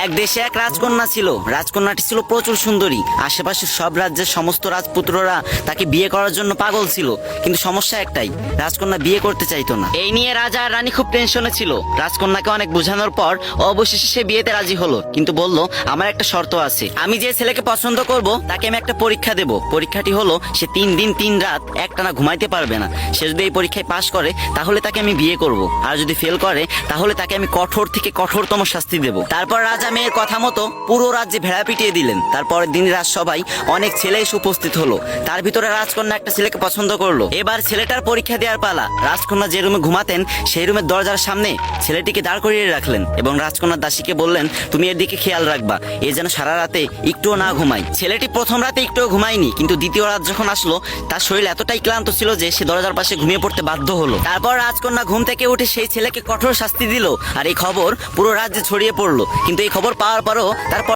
এক দেশে এক রাজকন্যা ছিল। রাজকন্যাটি ছিল প্রচুর সুন্দরী। আশেপাশের সব রাজ্যের সমস্ত রাজপুত্ররা তাকে বিয়ে করার জন্য পাগল ছিল, কিন্তু সমস্যা একটাই, রাজকন্যা বিয়ে করতে চাইতো না। এই নিয়ে রাজা আর রানী খুব টেনশনে ছিল। রাজকন্যাকে অনেক বোঝানোর পর অবশেষে সে বিয়েতে রাজি হলো, কিন্তু বলল আমার একটা শর্ত আছে। আমি যে ছেলেকে পছন্দ করব তাকে আমি একটা পরীক্ষা দেব। পরীক্ষাটি হলো সে 3 দিন 3 রাত একটানা ঘুমাইতে পারবে না। সে যদি এই পরীক্ষায় পাশ করে তাহলে তাকে আমি বিয়ে করব, আর যদি ফেল করে তাহলে তাকে আমি কঠোর থেকে কঠোরতম শাস্তি দেব। তারপর রাজা মেয়ের কথা মতো পুরো রাজ্যে ভেড়া পিটিয়ে দিলেন। তারপরের দিন রাজসভায় অনেক ছেলে এসে উপস্থিত হলো। তার ভিতরে রাজকন্যা একটা ছেলেকে পছন্দ করলো। এবার ছেলেটার পরীক্ষা দেওয়ার পালা। রাজকন্যা যে রুমে ঘুমাতেন সেই রুমের দরজার সামনে ছেলেটিকে দাঁড় করিয়ে রাখলেন এবং রাজকন্যার দাসীকে বললেন, তুমি এর দিকে খেয়াল রাখবা, এ যেন সারা রাতে একটুও না ঘুমায়। ছেলেটি প্রথম রাতে একটুও ঘুমায়নি, কিন্তু দ্বিতীয় রাত যখন আসলো তার শরীর এতটাই ক্লান্ত ছিল যে সে দরজার পাশে ঘুমিয়ে পড়তে বাধ্য হলো। তারপর রাজকন্যা ঘুম থেকে উঠে সেই ছেলেকে কঠোর শাস্তি দিল, আর এই খবর পুরো রাজ্যে ছড়িয়ে পড়লো। কিন্তু এই খবর পাওয়ার পরও তার